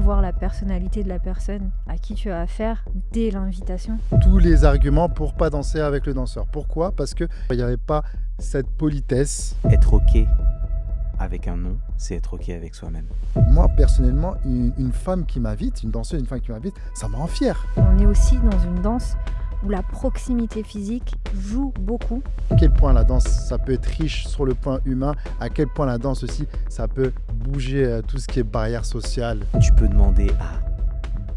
voir la personnalité de la personne à qui tu as affaire dès l'invitation. Tous les arguments pour pas danser avec le danseur. Pourquoi? Parce qu'il n'y avait pas cette politesse. Être OK avec un non, c'est être OK avec soi-même. Moi, personnellement, une femme qui m'invite, une danseuse, une femme qui m'invite, ça me rend fier. On est aussi dans une danse où la proximité physique joue beaucoup. À quel point la danse, ça peut être riche sur le point humain, à quel point la danse aussi, ça peut bouger tout ce qui est barrière sociale. Tu peux demander à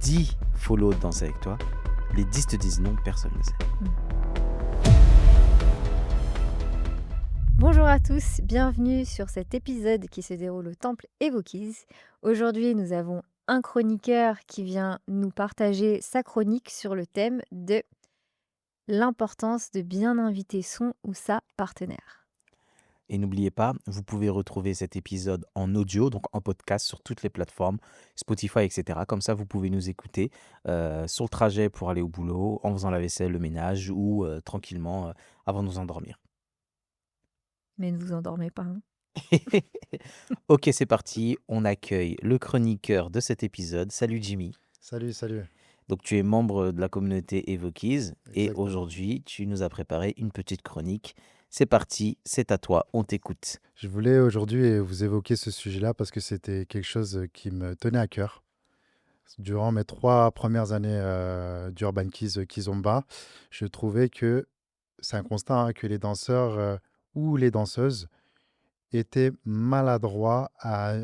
10 follow de danser avec toi. Les 10 te disent non, personne ne sait. Bonjour à tous, bienvenue sur cet épisode qui se déroule au temple Evokiz. Aujourd'hui, nous avons un chroniqueur qui vient nous partager sa chronique sur le thème de l'importance de bien inviter son ou sa partenaire. Et n'oubliez pas, vous pouvez retrouver cet épisode en audio, donc en podcast sur toutes les plateformes, Spotify, etc. Comme ça, vous pouvez nous écouter sur le trajet pour aller au boulot, en faisant la vaisselle, le ménage ou tranquillement avant de nous endormir. Mais ne vous endormez pas. Ok, c'est parti. On accueille le chroniqueur de cet épisode. Salut Jimmy. Salut. Donc tu es membre de la communauté Evokiz et Exactement. aujourd'hui tu nous as préparé une petite chronique. C'est parti, c'est à toi, on t'écoute. Je voulais aujourd'hui vous évoquer ce sujet-là parce que c'était quelque chose qui me tenait à cœur. Durant mes 3 premières années d'Urban Kids Kizomba, je trouvais que c'est un constat que les danseurs ou les danseuses étaient maladroits à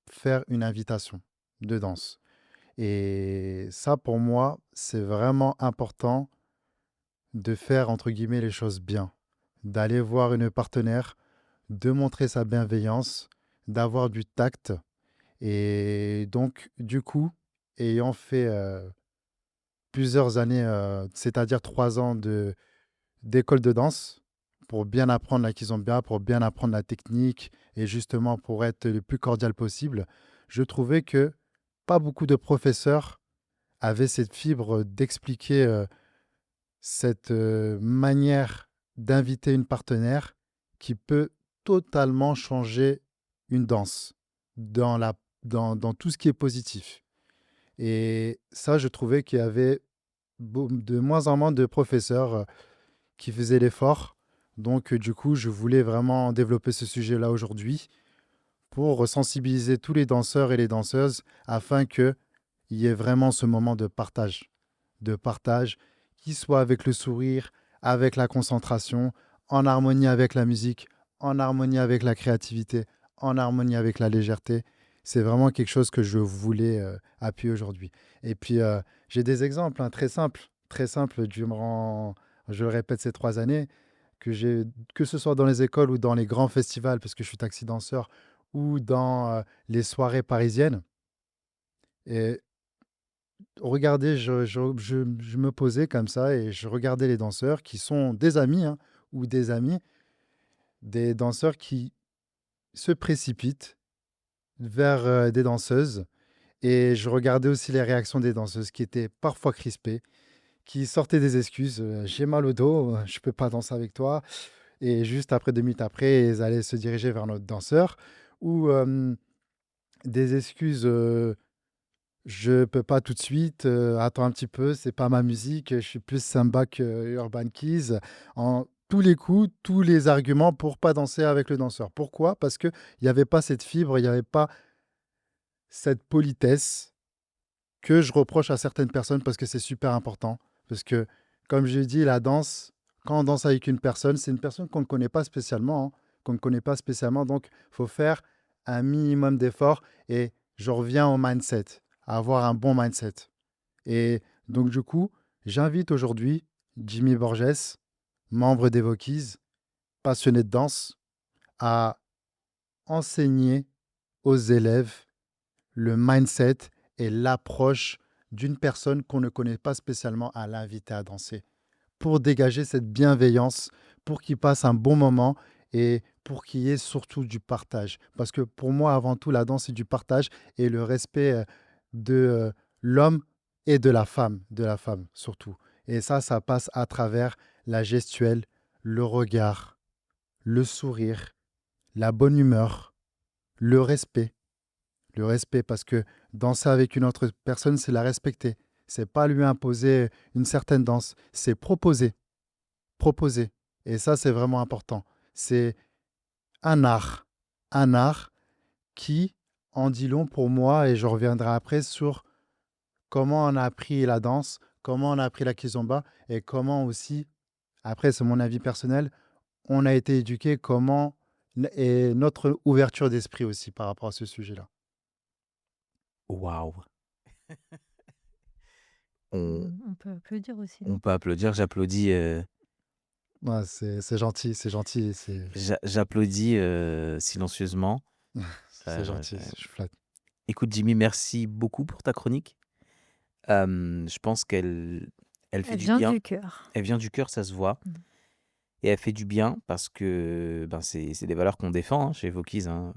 faire une invitation de danse. Et ça, pour moi, c'est vraiment important de faire, entre guillemets, les choses bien. D'aller voir une partenaire, de montrer sa bienveillance, d'avoir du tact. Et donc, du coup, ayant fait plusieurs années, c'est-à-dire 3 ans d'école de danse, pour bien apprendre la kizomba, pour bien apprendre la technique et justement pour être le plus cordial possible, je trouvais que pas beaucoup de professeurs avaient cette fibre d'expliquer cette manière d'inviter une partenaire qui peut totalement changer une danse dans tout ce qui est positif. Et ça, je trouvais qu'il y avait de moins en moins de professeurs qui faisaient l'effort. Donc, du coup, je voulais vraiment développer ce sujet-là aujourd'hui pour sensibiliser tous les danseurs et les danseuses afin qu'il y ait vraiment ce moment de partage qui soit avec le sourire, avec la concentration, en harmonie avec la musique, en harmonie avec la créativité, en harmonie avec la légèreté. C'est vraiment quelque chose que je voulais appuyer aujourd'hui. Et puis, j'ai des exemples très simples durant, je le répète, ces 3 années, que ce soit dans les écoles ou dans les grands festivals, parce que je suis taxi danseur, ou dans les soirées parisiennes. Et regardez, je me posais comme ça et je regardais les danseurs qui sont des amis ou des amis, des danseurs qui se précipitent vers des danseuses. Et je regardais aussi les réactions des danseuses qui étaient parfois crispées, qui sortaient des excuses. J'ai mal au dos, je ne peux pas danser avec toi. Et juste après, 2 minutes après, ils allaient se diriger vers notre danseur. Ou des excuses. Je peux pas tout de suite, attends un petit peu, c'est pas ma musique, je suis plus samba que Urban Keys. En tous les coups, tous les arguments pour pas danser avec le danseur. Pourquoi? Parce qu'il y avait pas cette fibre, il y avait pas cette politesse que je reproche à certaines personnes parce que c'est super important. Parce que, comme je dis, la danse, quand on danse avec une personne, c'est une personne qu'on ne connaît pas spécialement, qu'on ne connaît pas spécialement. Donc, il faut faire un minimum d'efforts. Et je reviens au mindset, à avoir un bon mindset. Et donc, du coup, j'invite aujourd'hui Jimmy Borges, membre d'Evokiz, passionné de danse, à enseigner aux élèves le mindset et l'approche d'une personne qu'on ne connaît pas spécialement à l'inviter à danser, pour dégager cette bienveillance, pour qu'il passe un bon moment et pour qu'il y ait surtout du partage. Parce que pour moi, avant tout, la danse, c'est du partage et le respect de l'homme et de la femme surtout. Et ça passe à travers la gestuelle, le regard, le sourire, la bonne humeur, le respect, Le respect, parce que danser avec une autre personne, c'est la respecter. C'est pas lui imposer une certaine danse, c'est proposer, proposer. Et ça, c'est vraiment important. C'est un art, un art qui en dit long pour moi, et je reviendrai après sur comment on a appris la danse, comment on a appris la kizomba, et comment aussi, après, c'est mon avis personnel, on a été éduqué, comment, et notre ouverture d'esprit aussi par rapport à ce sujet-là. Waouh! On, On peut applaudir aussi, on non? peut applaudir, j'applaudis, Ouais, c'est gentil, c'est gentil, j'applaudis silencieusement. c'est Euh, gentil, je flatte. Écoute, Jimmy, merci beaucoup pour ta chronique. Je pense qu'elle fait Elle du vient bien. du cœur. Elle vient du cœur, ça se voit. Mm. Et elle fait du bien parce que ben, c'est des valeurs qu'on défend hein, chez Vauquise. Hein.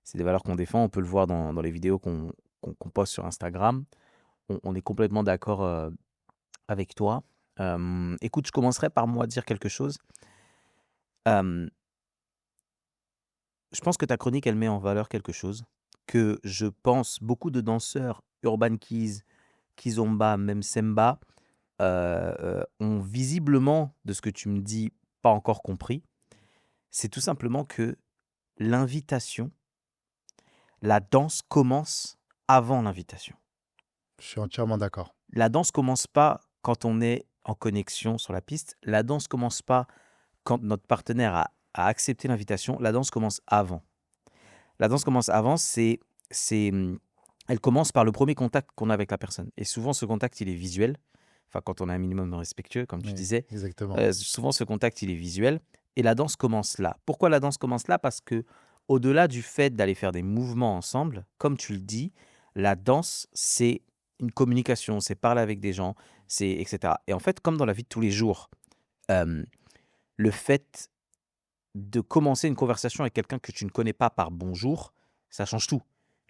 C'est des valeurs qu'on défend. On peut le voir dans les vidéos qu'on poste sur Instagram. On est complètement d'accord avec toi. Écoute, je commencerai par moi dire quelque chose. Euh, je pense que ta chronique, elle met en valeur quelque chose que je pense beaucoup de danseurs Urban Keys, Kizomba, même Semba, ont visiblement, de ce que tu me dis, pas encore compris. C'est tout simplement que l'invitation, la danse commence avant l'invitation. Je suis entièrement d'accord. La danse commence pas quand on est en connexion sur la piste. La danse commence pas quand notre partenaire a accepté l'invitation. La danse commence avant. La danse commence avant, c'est, elle commence par le premier contact qu'on a avec la personne. Et souvent, ce contact, il est visuel. Enfin, quand on est un minimum respectueux, comme tu Oui, disais, exactement. souvent, ce contact, il est visuel. Et la danse commence là. Pourquoi la danse commence là? Parce que, au-delà du fait d'aller faire des mouvements ensemble, comme tu le dis, la danse, c'est une communication, c'est parler avec des gens, c'est etc. Et en fait, comme dans la vie de tous les jours, euh, le fait de commencer une conversation avec quelqu'un que tu ne connais pas par bonjour, ça change tout.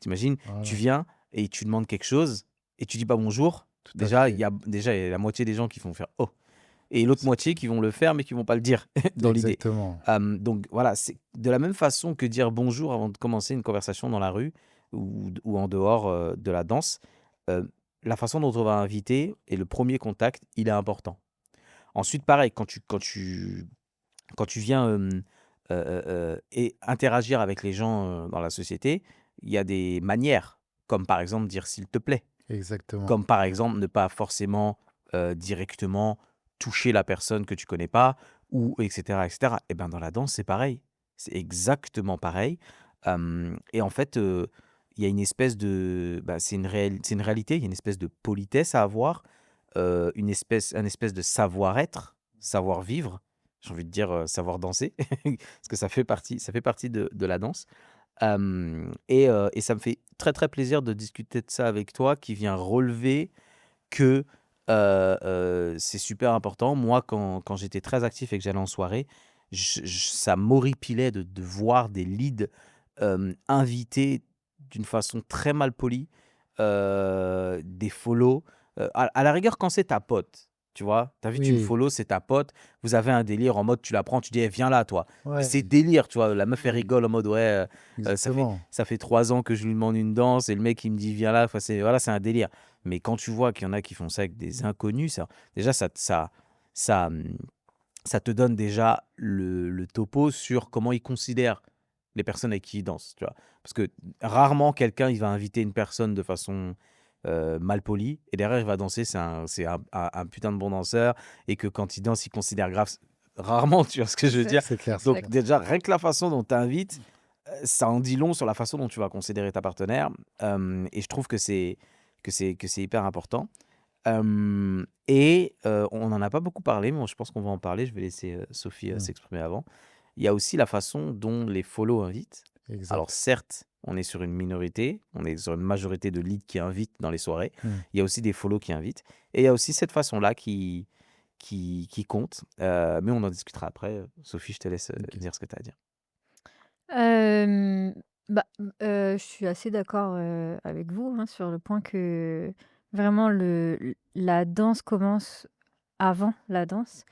T'imagines, tu Voilà, viens et tu demandes quelque chose et tu dis pas bonjour. tout à Déjà, fait. il y a la moitié des gens qui vont faire oh et l'autre C'est moitié qui vont le faire mais qui vont pas le dire dans l'idée. exactement. Donc voilà, c'est de la même façon que dire bonjour avant de commencer une conversation dans la rue ou en dehors de la danse. euh, la façon dont on va inviter et le premier contact, il est important. Ensuite, pareil, quand tu viens et interagir avec les gens dans la société, il y a des manières, comme par exemple dire s'il te plaît, Exactement. comme par exemple ne pas forcément directement toucher la personne que tu connais pas, ou etc. etc. Et bien dans la danse, c'est pareil. C'est exactement pareil. Et en fait, il y a une espèce de... bah, c'est une réalité, il y a une espèce de politesse à avoir, un espèce de savoir-être, savoir-vivre, j'ai envie de dire savoir danser, parce que ça fait partie de la danse. Et ça me fait très très plaisir de discuter de ça avec toi, qui vient relever que c'est super important. Moi, quand j'étais très actif et que j'allais en soirée, ça m'horripilait de voir des leads invités d'une façon très mal polie, des follow. À la rigueur, quand c'est ta pote, tu vois, t'invites une Oui, follow, c'est ta pote, vous avez un délire en mode tu la prends, tu dis eh, viens là, toi. ouais, C'est délire, tu vois. La meuf, elle oui, rigole en mode ouais, exactement. ça fait 3 ans que je lui demande une danse et le mec il me dit viens là. Enfin, voilà, c'est un délire. Mais quand tu vois qu'il y en a qui font ça avec des inconnus, déjà, ça, ça te donne déjà le topo sur comment ils considèrent les personnes avec qui ils dansent, tu vois. Parce que rarement quelqu'un il va inviter une personne de façon mal polie et derrière il va danser, un putain de bon danseur et que quand il danse, il considère grave. Rarement, tu vois ce que je veux dire. C'est clair, c'est Donc clair. déjà, rien que la façon dont tu invites, ça en dit long sur la façon dont tu vas considérer ta partenaire. Et je trouve que c'est hyper important. On n'en a pas beaucoup parlé, mais je pense qu'on va en parler. Je vais laisser Sophie Mm, s'exprimer avant. Il y a aussi la façon dont les follow invitent. Alors exact. certes, on est sur une minorité, on est sur une majorité de leads qui invitent dans les soirées. Mm. Il y a aussi des follow qui invitent. Et il y a aussi cette façon-là qui compte. Mais on en discutera après. Sophie, je te laisse Ok. dire ce que tu as à dire. Hem, je suis assez d'accord, avec vous, hein, sur le point que vraiment la danse commence avant la danse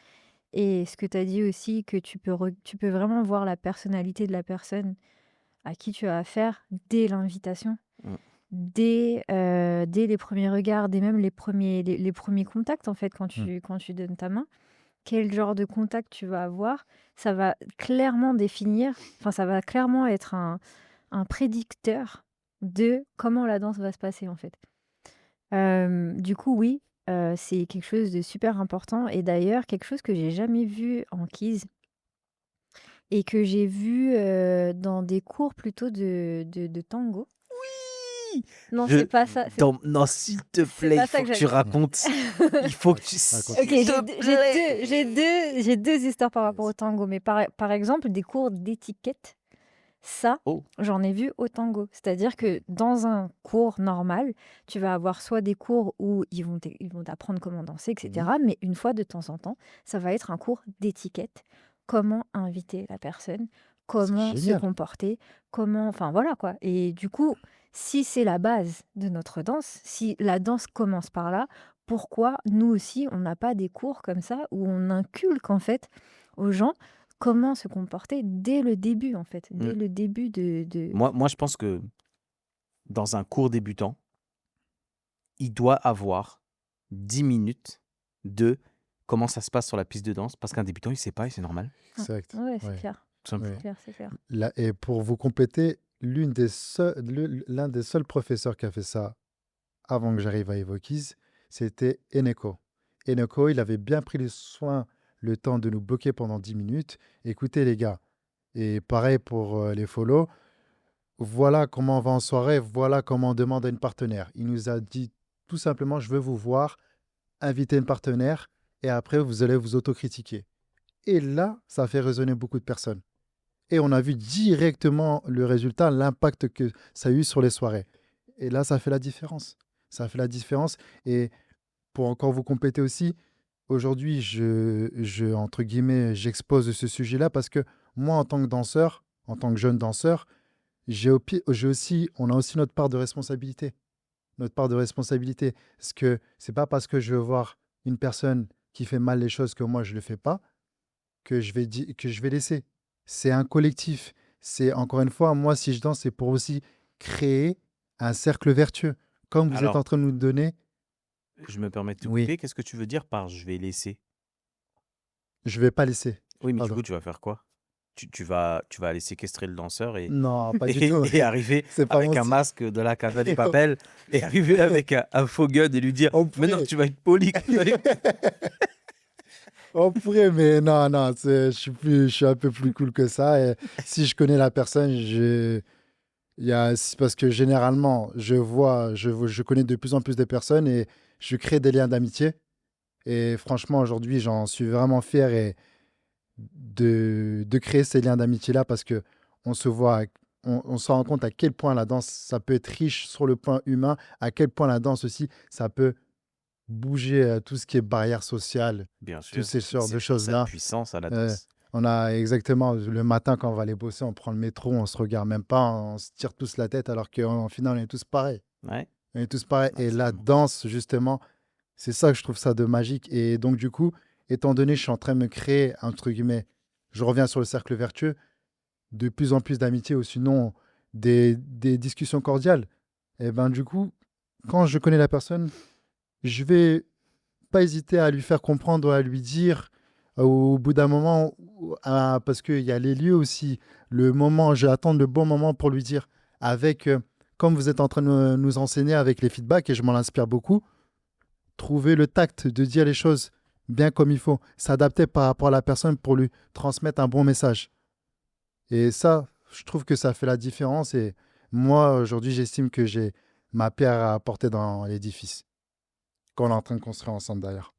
et ce que tu as dit aussi que tu peux vraiment voir la personnalité de la personne, à qui tu as affaire dès l'invitation, Mm. dès les premiers regards, dès même les premiers contacts, en fait, Mm. quand tu donnes ta main. Quel genre de contact tu vas avoir, ça va clairement définir, enfin, ça va clairement être un prédicteur de comment la danse va se passer, en fait. Du coup, oui, c'est quelque chose de super important et d'ailleurs quelque chose que j'ai jamais vu en Keys et que j'ai vu, dans des cours plutôt de tango. Oui! Non, Je... c'est pas ça, Non, s'il te c'est plaît, pas il ça faut que que tu j'allais racontes. Il faut que tu... Raconte. OK, S'il te plaît! j'ai 2 histoires par rapport Yes. au tango, mais par exemple, des cours d'étiquette, ça, Oh, j'en ai vu au tango. C'est-à-dire que dans un cours normal, tu vas avoir soit des cours où ils vont t'apprendre comment danser, Mhm. etc. Mais une fois de temps en temps, ça va être un cours d'étiquette. Comment inviter la personne, C'est comment se génial. comporter, comment... Enfin voilà quoi. Et du coup, si c'est la base de notre danse, si la danse commence par là, pourquoi nous aussi, on n'a pas des cours comme ça où on inculque en fait aux gens comment se comporter dès le début, en fait, mm. dès le début de... Moi, je pense que dans un cours débutant, il doit avoir 10 minutes de comment ça se passe sur la piste de danse, parce qu'un débutant, il sait pas et c'est normal, Ah, Exact. ouais, c'est Ouais. clair, tout simplement. Ouais. c'est clair, c'est clair. Et pour vous compléter, l'un des seuls professeurs qui a fait ça avant que j'arrive à Evokies, c'était Eneko. Eneko, il avait bien pris le temps de nous bloquer pendant 10 minutes. Écoutez les gars, et pareil pour les follow, voilà comment on va en soirée, voilà comment on demande à une partenaire. Il nous a dit tout simplement, je veux vous voir, inviter une partenaire, et après vous allez vous autocritiquer. Et là, ça a fait résonner beaucoup de personnes. Et on a vu directement le résultat, l'impact que ça a eu sur les soirées. Et là, ça fait la différence. Ça fait la différence. Et pour encore vous compléter aussi, aujourd'hui, entre guillemets, j'expose ce sujet-là parce que moi, en tant que danseur, en tant que jeune danseur, on a aussi notre part de responsabilité. Notre part de responsabilité. Parce que c'est pas parce que je veux voir une personne qui fait mal les choses que moi, je ne le fais pas, que je vais laisser. C'est un collectif. C'est encore une fois, moi, si je danse, c'est pour aussi créer un cercle vertueux. Comme vous êtes en Alors, train de nous donner, je me permets de te oui, couper. Qu'est-ce que tu veux dire par je vais laisser? je vais pas laisser. Oui, mais du Pardon. coup, tu vas faire quoi? Tu vas aller séquestrer le danseur Non, pas du tout. et arriver C'est pas mon avec un style. masque de la Casa de Papel et arriver avec un faux gun et lui dire On maintenant pourrait. tu vas être poli. On pourrait, mais non, non, je suis un peu plus cool que ça. Et si je connais la personne, c'est parce que généralement, je connais de plus en plus de personnes et je crée des liens d'amitié. Et franchement, aujourd'hui, j'en suis vraiment fier de créer ces liens d'amitié-là parce que on se voit, on se rend compte à quel point la danse, ça peut être riche sur le plan humain, à quel point la danse aussi, ça peut bouger tout ce qui est barrière sociale, Bien toutes sûr, ces sortes de c'est ça sa choses-là. puissance à la Euh, danse. on a exactement le matin quand on va aller bosser, on prend le métro, on se regarde même pas, on se tire tous la tête alors qu'en final, on est tous pareils. Ouais, On est tous pareils. Et la absolument. danse, justement, c'est ça que je trouve ça de magique. Et donc, du coup, étant donné que je suis en train de me créer, entre guillemets, je reviens sur le cercle vertueux, de plus en plus d'amitié ou sinon des discussions cordiales. Et ben du coup, quand je connais la personne, je vais pas hésiter à lui faire comprendre, à lui dire au bout d'un moment, parce qu'il y a les lieux aussi, le moment, je vais attendre le bon moment pour lui dire, avec, comme vous êtes en train de nous enseigner avec les feedbacks, et je m'en inspire beaucoup, trouver le tact de dire les choses bien comme il faut, s'adapter par rapport à la personne pour lui transmettre un bon message. Et ça, je trouve que ça fait la différence. Et moi, aujourd'hui, j'estime que j'ai ma pierre à apporter dans l'édifice qu'on est en train de construire ensemble d'ailleurs.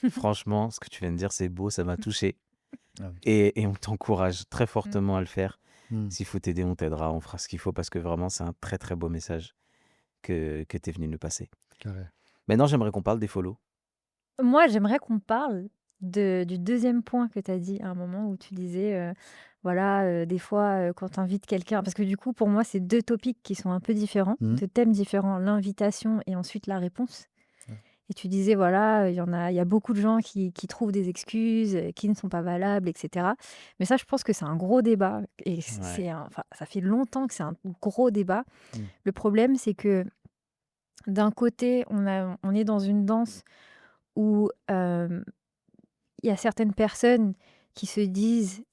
Franchement, ce que tu viens de dire, c'est beau, ça m'a touché. Ah Et on t'encourage très Mm. fortement à le faire. Hmm, S'il faut t'aider, on t'aidera, on fera ce qu'il faut parce que vraiment, c'est un très très beau message que tu es venu nous passer. carré. Maintenant, j'aimerais qu'on parle des follow. Moi, j'aimerais qu'on parle du deuxième point que tu as dit à un moment où tu disais, voilà, des fois, quand tu invites quelqu'un, parce que du coup, pour moi, c'est deux topics qui sont un peu différents, Hmm, deux thèmes différents, l'invitation et ensuite la réponse. ouais. et tu disais, voilà, il y a beaucoup de gens qui trouvent des excuses, qui ne sont pas valables et cetera. Mais ça, je pense que c'est un gros débat et Ouais. enfin, ça fait longtemps que c'est un gros débat. Mmh. Le problème, c'est que d'un côté, on est dans une danse où, il y a certaines personnes qui disent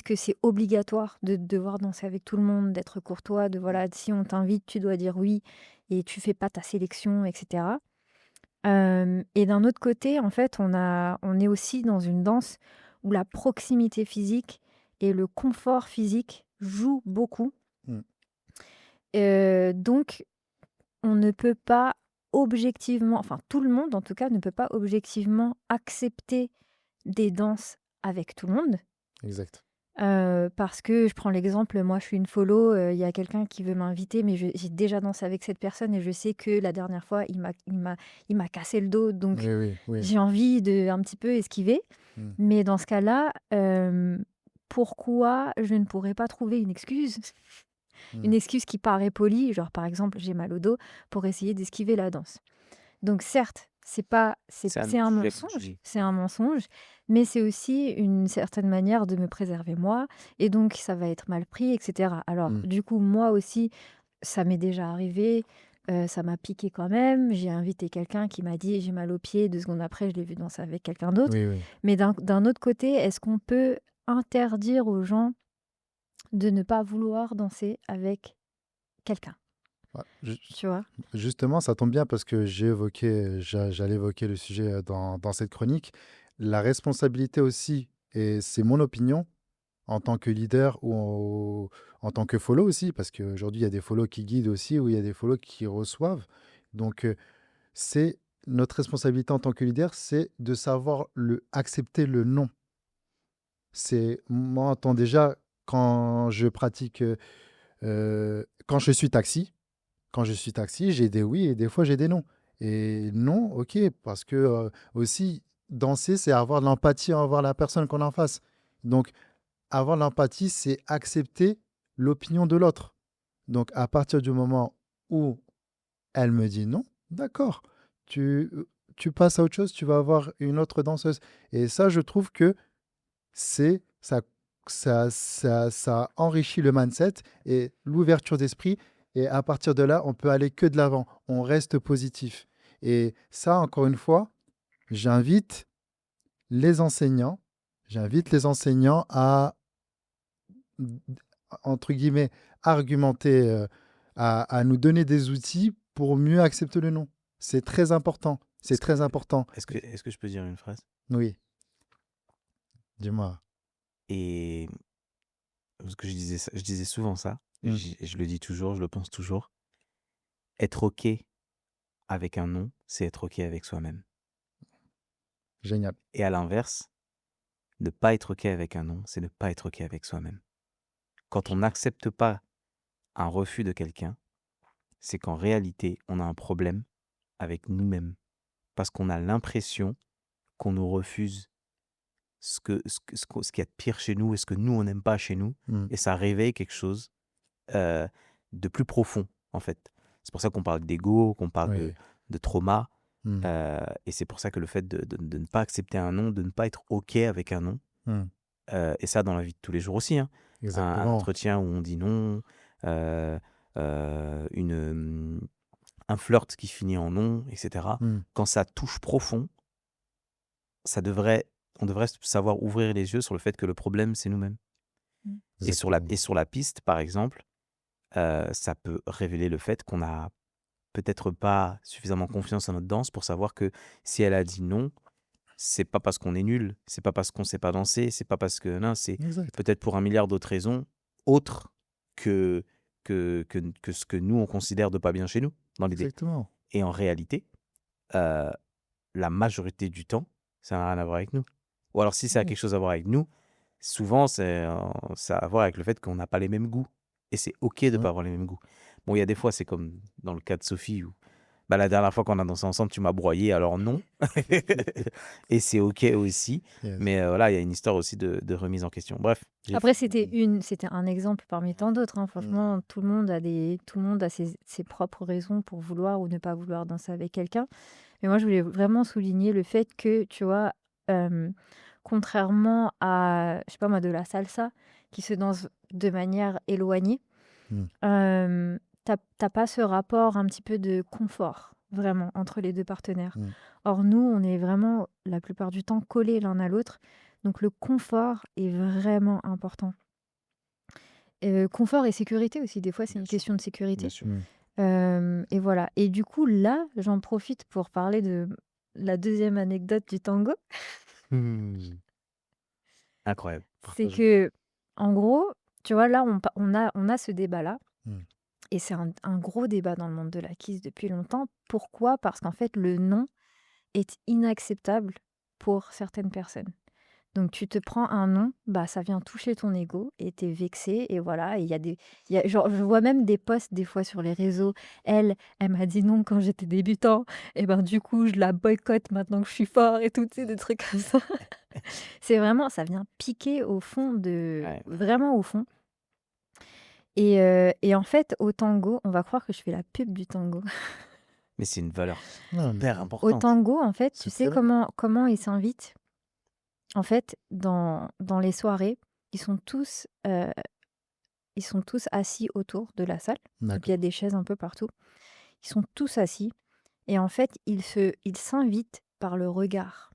que c'est obligatoire de devoir danser avec tout le monde, d'être courtois, de voilà, si on t'invite, tu dois dire oui et tu fais pas ta sélection et cetera. Et d'un autre côté, en fait, on est aussi dans une danse où la proximité physique et le confort physique jouent beaucoup. Mmh. Donc on ne peut pas objectivement, enfin tout le monde en tout cas, ne peut pas objectivement accepter des danses avec tout le monde. Exact. Parce que je prends l'exemple, moi je suis une follow, il y a quelqu'un qui veut m'inviter, mais j'ai déjà dansé avec cette personne et je sais que la dernière fois il m'a cassé le dos, donc Oui, oui, oui. j'ai envie de un petit peu esquiver. Mmh. Mais dans ce cas-là, pourquoi je ne pourrais pas trouver une excuse? Mmh. Une excuse qui paraît polie, genre par exemple: «J'ai mal au dos», pour essayer d'esquiver la danse. Donc certes, C'est un c'est autre un sujet, comme tu mensonge, dis. c'est un mensonge, mais c'est aussi une certaine manière de me préserver moi et donc ça va être mal pris et cetera. Alors Mmh. du coup, moi aussi, ça m'est déjà arrivé, ça m'a piqué quand même. J'ai invité quelqu'un qui m'a dit: «J'ai mal aux pieds», 2 secondes après, je l'ai vu danser avec quelqu'un d'autre. Oui, oui. Mais d'un autre côté, est-ce qu'on peut interdire aux gens de ne pas vouloir danser avec quelqu'un? Ouais, Tu vois? justement, ça tombe bien parce que j'allais évoquer le sujet, dans cette chronique. La responsabilité aussi, et c'est mon opinion, en tant que leader ou en tant que follow aussi, parce qu'aujourd'hui, il y a des follow qui guident aussi ou il y a des follow qui reçoivent. Donc, c'est notre responsabilité en tant que leader, c'est de savoir accepter le non. C'est moi, en déjà, quand je pratique, quand je suis taxi, j'ai des oui et des fois j'ai des non. Et non, OK, parce que, aussi danser, c'est avoir de l'empathie envers la personne qu'on a en face. Donc avoir de l'empathie, c'est accepter l'opinion de l'autre. Donc à partir du moment où elle me dit non, d'accord, tu, tu passes à autre chose, tu vas avoir une autre danseuse. Et ça, je trouve que c'est ça enrichit le mindset et l'ouverture d'esprit. Et à partir de là, on peut aller que de l'avant. On reste positif. Et ça, encore une fois, j'invite les enseignants, j'invite les enseignants à, entre guillemets, argumenter, à nous donner des outils pour mieux accepter le non. C'est très important. C'est Est-ce que, très important. est-ce que je peux dire une phrase? Oui, dis-moi. Et parce que je disais souvent ça, Mm, je le dis toujours, je le pense toujours. Être OK avec un non, c'est être OK avec soi-même. génial. Et à l'inverse, ne pas être OK avec un non, c'est ne pas être OK avec soi-même. Quand on n'accepte pas un refus de quelqu'un, c'est qu'en réalité, on a un problème avec nous-mêmes. Parce qu'on a l'impression qu'on nous refuse ce qu'il y a de pire chez nous et ce que nous, on n'aime pas chez nous. Mm, Et ça réveille quelque chose euh, de plus profond, en fait. C'est pour ça qu'on parle d'ego, qu'on parle oui. de trauma. Mm, Et c'est pour ça que le fait de ne pas accepter un non, de ne pas être OK avec un non, mm, et ça dans la vie de tous les jours aussi, hein. Un exactement. entretien où on dit non, euh, un flirt qui finit en non, etc. Mm, Quand ça touche profond, ça devrait, on devrait savoir ouvrir les yeux sur le fait que le problème, c'est nous-mêmes. Mmh. exactement. Et sur la piste, par exemple, ça peut révéler le fait qu'on n'a peut-être pas suffisamment confiance en notre danse pour savoir que si elle a dit non, c'est pas parce qu'on est nul, c'est pas parce qu'on sait pas danser, c'est pas parce que non, c'est Exact. peut-être pour un milliard d'autres raisons autres que, que ce que nous on considère de pas bien chez nous, dans l'idée. Exactement. Et en réalité, euh, la majorité du temps, ça n'a rien à voir avec nous. Ou alors si ça a Oui. quelque chose à voir avec nous, souvent ça a à voir avec le fait qu'on n'a pas les mêmes goûts. Et c'est OK de ne Mm, pas avoir les mêmes goûts. Bon, il y a des fois, c'est comme dans le cas de Sophie, où Bah, la dernière fois qu'on a dansé ensemble, tu m'as broyé, alors non. Et c'est OK aussi. Yes. Mais voilà, il y a une histoire aussi de remise en question. Bref, Après, c'était un exemple parmi tant d'autres, hein. Mm. Franchement, tout le monde a ses propres raisons pour vouloir ou ne pas vouloir danser avec quelqu'un. Mais moi, je voulais vraiment souligner le fait que, tu vois, contrairement à, je sais pas moi, de la salsa qui se danse de manière éloignée, Mm. t'as pas ce rapport un petit peu de confort, vraiment, entre les deux partenaires. Mm. Or, nous, on est vraiment, la plupart du temps, collés l'un à l'autre. Donc, le confort est vraiment important. Confort et sécurité aussi, des fois, c'est bien une sûr, question de bien sécurité. sûr. Et voilà. Et du coup, là, j'en profite pour parler de la deuxième anecdote du tango. Incroyable. C'est Partage. que, en gros, tu vois, là, on a ce débat-là. Mm. Et c'est un gros débat dans le monde de la kiss depuis longtemps. Pourquoi? Parce qu'en fait, le non est inacceptable pour certaines personnes. Donc tu te prends un non, bah ça vient toucher ton ego et t'es vexé et voilà. Et genre, je vois même des posts des fois sur les réseaux. Elle m'a dit non quand j'étais débutant. Et ben du coup, je la boycotte maintenant que je suis fort et tout, tu sais, des trucs comme ça. C'est vraiment, ça vient piquer au fond Ouais. vraiment au fond. Et en fait, au tango, on va croire que je fais la pub du tango. Mais c'est une valeur Non, mais hyper Au importante. tango, en fait, tu c'est sais très bien. comment ils s'invitent? En fait, dans les soirées, ils sont tous, assis autour de la salle. Donc il y a D'accord. des chaises un peu partout. Ils sont tous assis et en fait, ils s'invitent par le regard.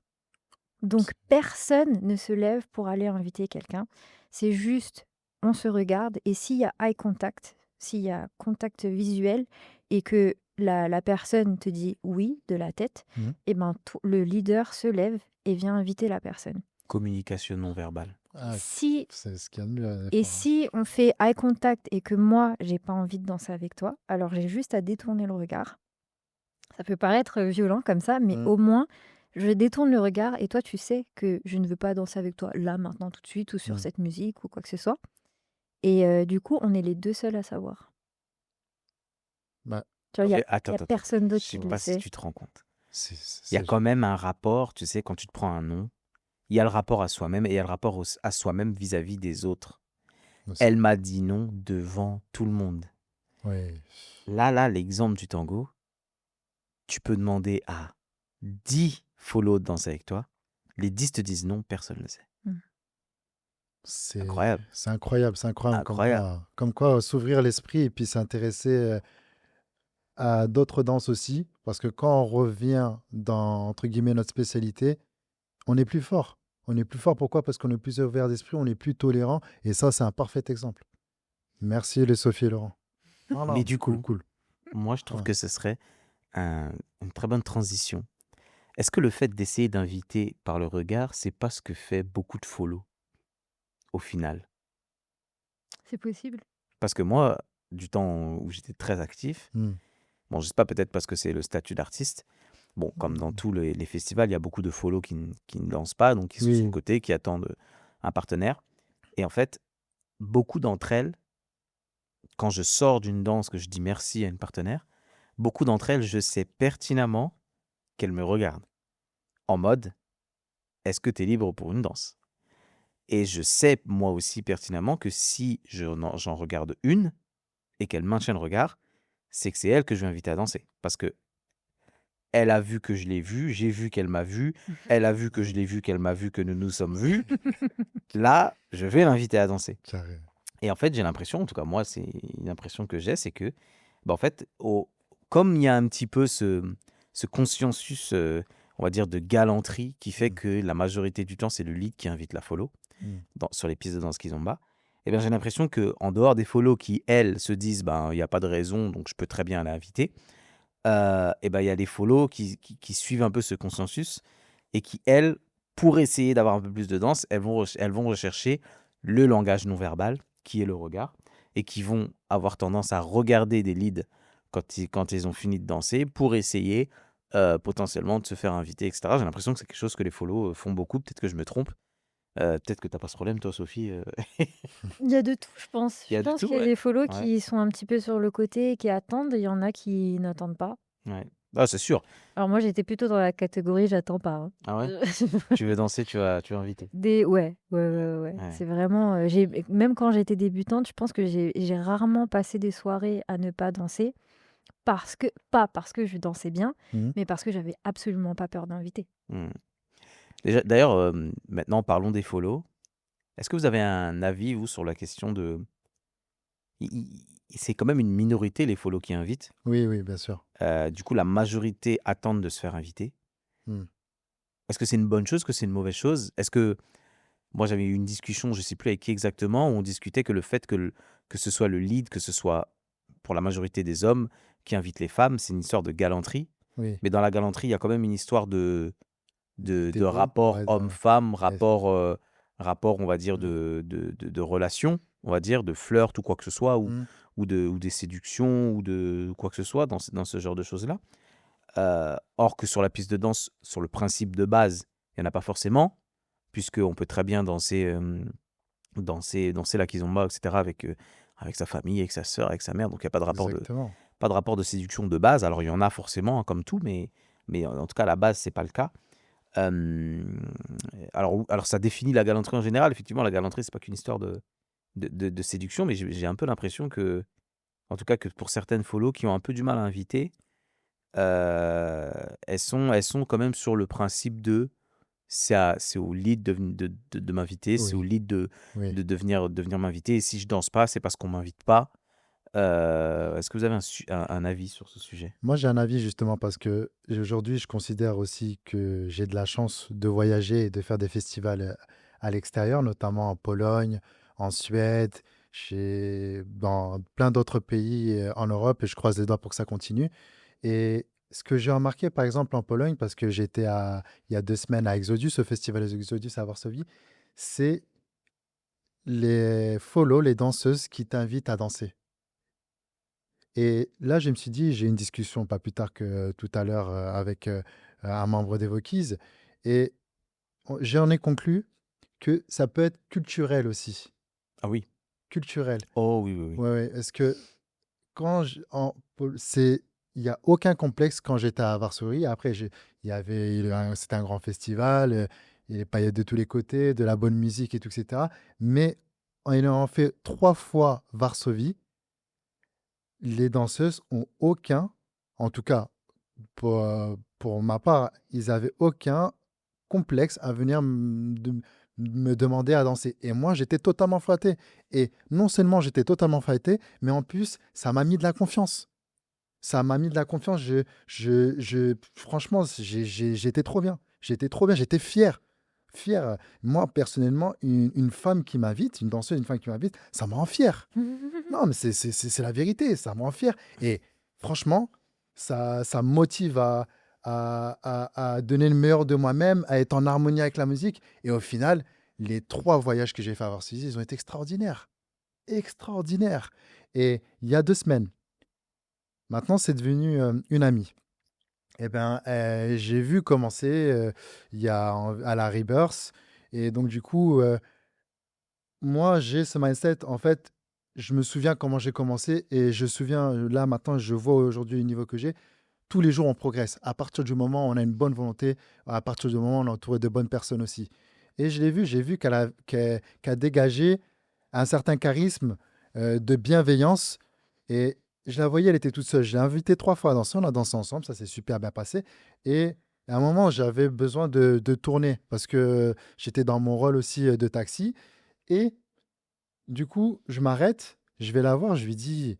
Donc personne ne se lève pour aller inviter quelqu'un. C'est juste, on se regarde et s'il y a eye contact, s'il y a contact visuel et que la personne te dit oui de la tête, Mm. et ben le leader se lève et vient inviter la personne. Communication non verbale. Ah, Si c'est ce qu'il y a de mieux. Et Enfin, si on fait eye contact et que moi, j'ai pas envie de danser avec toi, alors j'ai juste à détourner le regard. Ça peut paraître violent comme ça, mais mm. au moins, je détourne le regard et toi, tu sais que je ne veux pas danser avec toi là, maintenant, tout de suite, ou sur Mm. cette musique ou quoi que ce soit. Et du coup, on est les deux seuls à savoir. Bah, Tu vois, il y Ok, a, attends, y a attends, attends. personne Je d'autre sais qui le pas si sait. tu te rends compte. c'est Il y a c'est- quand même un rapport, tu sais, quand tu te prends un non, il y a le rapport à soi-même et il y a le rapport à soi-même vis-à-vis des autres. aussi. Elle m'a dit non devant tout le monde. Oui. Là, l'exemple du tango, tu peux demander à 10 follow de danser avec toi. Les 10 te disent non, personne ne le sait. Mm. C'est Incroyable. c'est incroyable, c'est incroyable Incroyable. comme quoi s'ouvrir l'esprit et puis s'intéresser à d'autres danses aussi. Parce que quand on revient dans, entre guillemets, notre spécialité, on est plus fort. On est plus fort, pourquoi? Parce qu'on est plus ouvert d'esprit, on est plus tolérant. Et ça, c'est un parfait exemple. Merci les Sophie et Laurent. Non, Mais non, du cool, coup, cool. moi, je trouve Ouais. que ce serait une très bonne transition. Est-ce que le fait d'essayer d'inviter par le regard, c'est pas ce que fait beaucoup de follow au final? C'est possible. Parce que moi, du temps où j'étais très actif, Hmm. bon, je sais pas, peut-être parce que c'est le statut d'artiste. Bon, comme dans tous les festivals, il y a beaucoup de follow qui ne dansent pas, donc qui sont sur le Oui, côté, qui attendent un partenaire. Et en fait, beaucoup d'entre elles, quand je sors d'une danse, que je dis merci à une partenaire, beaucoup d'entre elles, je sais pertinemment qu'elles me regardent. En mode, est-ce que tu es libre pour une danse? Et je sais, moi aussi, pertinemment que si j'en regarde une et qu'elle maintient le regard, c'est que c'est elle que je vais inviter à danser. Parce que elle a vu que je l'ai vue, j'ai vu qu'elle m'a vu, elle a vu que je l'ai vu, qu'elle m'a vu, que nous nous sommes vus. Là, je vais l'inviter à danser. carré. Et en fait, j'ai l'impression, en tout cas moi, c'est une impression que j'ai, c'est que, bah, en fait, comme il y a un petit peu ce consensus, on va dire, de galanterie qui fait Mm. que la majorité du temps, c'est le lead qui invite la follow Mm. sur les pistes de danse kizomba, et bien j'ai l'impression qu'en dehors des follow qui, elles, se disent, ben, il n'y a pas de raison, donc je peux très bien l'inviter, et ben il y a des follow qui suivent un peu ce consensus et qui, elles, pour essayer d'avoir un peu plus de danse, elles vont rechercher le langage non verbal, qui est le regard, et qui vont avoir tendance à regarder des leads quand ils ont fini de danser pour essayer potentiellement de se faire inviter, etc. J'ai l'impression que c'est quelque chose que les follow font beaucoup. Peut-être que je me trompe. Peut-être que tu n'as pas ce problème, toi, Sophie. Il y a de tout, je pense. Il y Je a du pense tout, qu'il y a ouais. des follow Ouais. qui sont un petit peu sur le côté et qui attendent. Il y en a qui n'attendent pas. Ouais. Ah, c'est sûr. Alors moi, j'étais plutôt dans la catégorie j'attends pas, hein. Ah ouais? Tu veux danser, tu vas inviter. Ouais. Ouais. C'est vraiment, même quand j'étais débutante, je pense que j'ai rarement passé des soirées à ne pas danser pas parce que je dansais bien, Mhm. mais parce que j'avais absolument pas peur d'inviter. Hmm. D'ailleurs, maintenant, parlons des follow. Est-ce que vous avez un avis, vous, sur la question de... C'est quand même une minorité, les follow qui invitent. Oui, oui, bien sûr. Du coup, la majorité attendent de se faire inviter. Mhm. Est-ce que c'est une bonne chose? Est-ce que c'est une mauvaise chose? Est-ce que... Moi, j'avais eu une discussion, je ne sais plus avec qui exactement, où on discutait que le fait que ce soit le lead, que ce soit pour la majorité des hommes qui invitent les femmes, c'est une histoire de galanterie. Oui, Mais dans la galanterie, il y a quand même une histoire de d'ego, rapport ouais, homme-femme, ouais, rapport, on va dire, mhm. de relation, on va dire, de flirt ou quoi que ce soit, Mhm. ou des séductions, ou de quoi que ce soit dans ce genre de choses-là. Or que sur la piste de danse, sur le principe de base, il n'y en a pas forcément, puisqu'on peut très bien danser la kizomba, etc., avec sa famille, avec sa sœur, avec sa mère, donc il n'y a Exactement. pas de rapport de séduction de base. Alors il y en a forcément, hein, comme tout, mais en tout cas, à la base, c'est pas le cas. Alors ça définit la galanterie en général. Effectivement, la galanterie, c'est pas qu'une histoire de séduction, mais j'ai un peu l'impression que, en tout cas, que pour certaines follow qui ont un peu du mal à inviter, euh, elles sont quand même sur le principe de c'est au lead de m'inviter, c'est au Oui, lead oui. de venir m'inviter. Et si je danse pas, c'est parce qu'on m'invite pas. Est-ce que vous avez un avis sur ce sujet? Moi, j'ai un avis justement parce que aujourd'hui, je considère aussi que j'ai de la chance de voyager et de faire des festivals à l'extérieur, notamment en Pologne, en Suède, dans plein d'autres pays en Europe, et je croise les doigts pour que ça continue. Et ce que j'ai remarqué, par exemple, en Pologne, parce que il y a 2 semaines à Exodus, au festival Exodus à Varsovie, c'est les follow, les danseuses qui t'invitent à danser. Et là, je me suis dit, j'ai eu une discussion pas plus tard que tout à l'heure avec un membre des Vaucluse, et j'en ai conclu que ça peut être culturel aussi. Ah oui. Culturel. Oh oui, oui, oui. Ouais, ouais. Est-ce que il n'y a aucun complexe quand j'étais à Varsovie. Après, c'était un grand festival, il y a des paillettes de tous les côtés, de la bonne musique et tout, etc. Mais en ayant fait 3 fois Varsovie, les danseuses ont aucun, en tout cas pour ma part, ils avaient aucun complexe à venir me demander à danser. Et moi, j'étais totalement flatté. Et non seulement j'étais totalement flatté, mais en plus, ça m'a mis de la confiance. Ça m'a mis de la confiance. Franchement, j'étais trop bien. J'étais trop bien. J'étais fier. Fier. Moi, personnellement, une femme qui m'invite, une danseuse, une femme qui m'invite, ça me rend fier. Non, mais c'est la vérité, ça me rend fier. Et franchement, ça me motive à donner le meilleur de moi-même, à être en harmonie avec la musique. Et au final, les 3 voyages que j'ai fait à Varsovie, ils ont été extraordinaires. Extraordinaires. Et il y a 2 semaines, maintenant, c'est devenu une amie. Eh ben, j'ai vu commencer à la Rebirth. Et donc, du coup, moi, j'ai ce mindset, en fait, je me souviens comment j'ai commencé et je me souviens, là, maintenant, je vois aujourd'hui le niveau que j'ai. Tous les jours, on progresse. À partir du moment où on a une bonne volonté, à partir du moment où on est entouré de bonnes personnes aussi. Et je l'ai vu, j'ai vu qu'elle a dégagé un certain charisme de bienveillance. Et je la voyais, elle était toute seule. Je l'ai invitée 3 fois à danser, on a dansé ensemble, ça s'est super bien passé. Et à un moment, j'avais besoin de tourner parce que j'étais dans mon rôle aussi de taxi. Et du coup, je m'arrête, je vais la voir, je lui dis,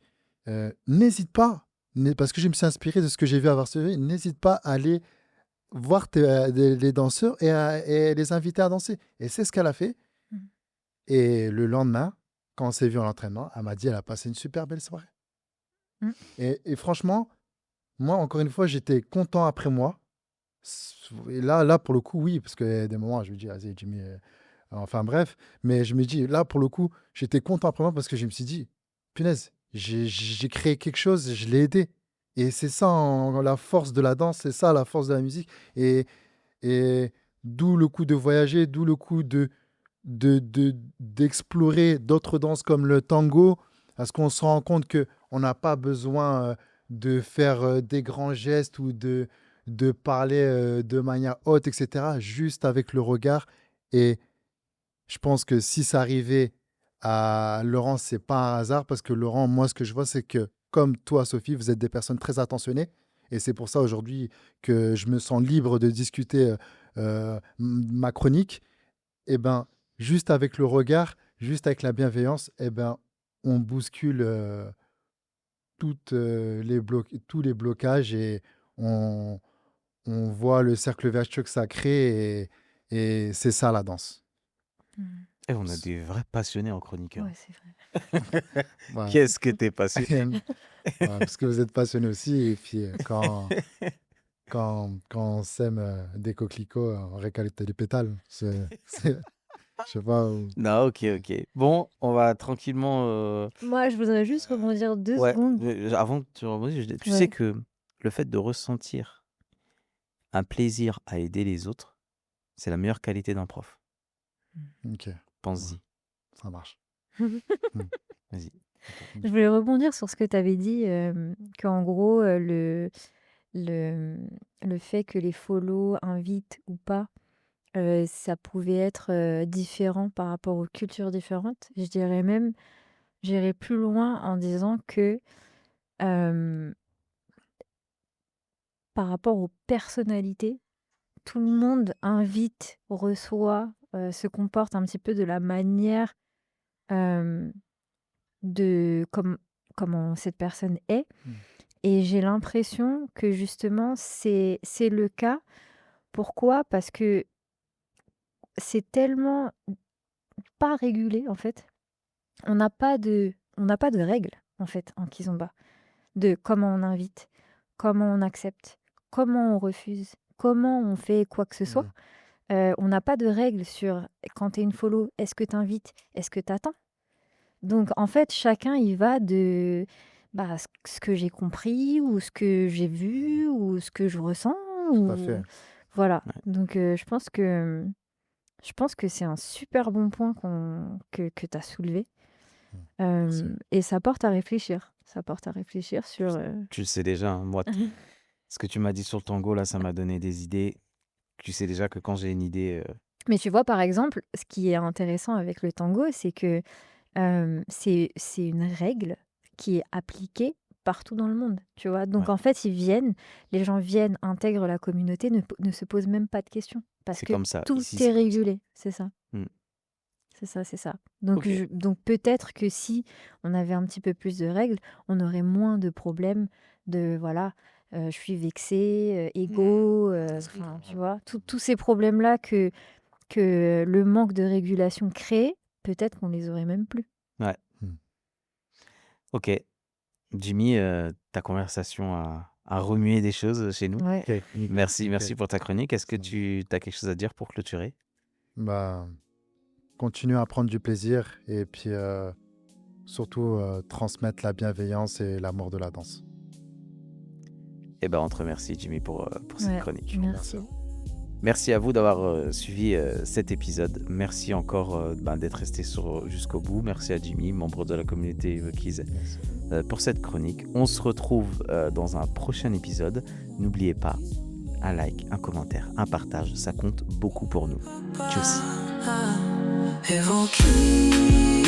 n'hésite pas, parce que je me suis inspiré de ce que j'ai vu à Varsovie, n'hésite pas à aller voir les danseurs et les inviter à danser. Et c'est ce qu'elle a fait. Mmh. Et le lendemain, quand on s'est vu en entraînement, elle m'a dit, elle a passé une super belle soirée. Mmh. Et franchement, moi, encore une fois, j'étais content après moi. Et là, pour le coup, oui, parce qu'il y a des moments, je me dis, vas-y, Jimmy, enfin bref, mais je me dis, là, pour le coup, j'étais content après moi parce que je me suis dit, punaise, j'ai créé quelque chose, je l'ai aidé. Et c'est ça la force de la danse, c'est ça la force de la musique. Et, et d'où le coup de voyager, d'où le coup d'explorer d'autres danses comme le tango, parce qu'on se rend compte que on n'a pas besoin. de faire des grands gestes ou de parler de manière haute, etc., juste avec le regard. Et je pense que si ça arrivait à Laurent, c'est pas un hasard parce que Laurent, moi, ce que je vois, c'est que comme toi, Sophie, vous êtes des personnes très attentionnées. Et c'est pour ça aujourd'hui que je me sens libre de discuter ma chronique. Et ben, juste avec le regard, juste avec la bienveillance, et ben, on bouscule tous les blocages et on, on voit le cercle vertueux que ça crée et c'est ça la danse. Mm. Et on a des vrais passionnés en chroniqueur. Ouais, c'est vrai. Ouais. Qu'est-ce que t'es passionné? Ouais, parce que vous êtes passionné aussi et puis quand on sème des coquelicots, on récolte les pétales. Je sais pas. Non, ok. Bon, on va tranquillement. Moi, je voudrais juste rebondir 2 Ouais, secondes. avant que tu rebondisses, tu Ouais. sais que le fait de ressentir un plaisir à aider les autres, c'est la meilleure qualité d'un prof. Ok, Pense-y. ça marche. Vas-y. Je voulais rebondir sur ce que tu avais dit, qu'en gros, le le fait que les follow invitent ou pas, ça pouvait être, différent par rapport aux cultures différentes. Je dirais même, j'irais plus loin en disant que, hem, par rapport aux personnalités, tout le monde invite, reçoit, se comporte un petit peu de la manière, hem, de comment cette personne est. Mmh. Et j'ai l'impression que justement c'est le cas. Pourquoi? Parce que c'est tellement pas régulé en fait. On n'a pas de règles en fait en kizomba, de comment on invite, comment on accepte, comment on refuse, comment on fait quoi que ce soit. On n'a pas de règles sur quand tu es une follow, est-ce que tu invites? Est-ce que tu attends? Donc en fait, chacun y va de, bah, ce que j'ai compris ou ce que j'ai vu ou ce que je ressens Tout à fait. voilà. Ouais. Donc je pense que c'est un super bon point que tu as soulevé. Merci. Et ça porte à réfléchir. Ça porte à réfléchir sur, Tu le sais déjà, hein, moi, ce que tu m'as dit sur le tango, là, ça m'a donné des idées. Tu sais déjà que quand j'ai une idée, Mais tu vois, par exemple, ce qui est intéressant avec le tango, c'est que, c'est une règle qui est appliquée partout dans le monde, tu vois? Donc Ouais. en fait, les gens viennent, intègrent la communauté, ne se posent même pas de questions parce c'est que comme ça. tout Ici, est c'est comme ça. régulé. C'est ça. Mm. C'est ça. Donc Ok. donc peut-être que si on avait un petit peu plus de règles, on aurait moins de problèmes de voilà, je suis vexée, égo, enfin, tu vois? Tous ces problèmes-là que le manque de régulation crée, peut-être qu'on les aurait même plus. Ouais. Mm. Ok. Jimmy, ta conversation a remué des choses chez nous. Ouais. Ok, nickel, Merci nickel. pour ta chronique. Est-ce que Ça marche. tu as quelque chose à dire pour clôturer? Bah, continuer à prendre du plaisir et puis surtout transmettre la bienveillance et l'amour de la danse. Eh ben, on te remercie, Jimmy, pour cette Ouais, chronique. merci. Merci à vous d'avoir suivi cet épisode. Merci encore d'être resté jusqu'au bout. Merci à Jimmy, membre de la communauté Evokiz, pour cette chronique. On se retrouve dans un prochain épisode. N'oubliez pas, un like, un commentaire, un partage, ça compte beaucoup pour nous. Tchuss. Evokiz.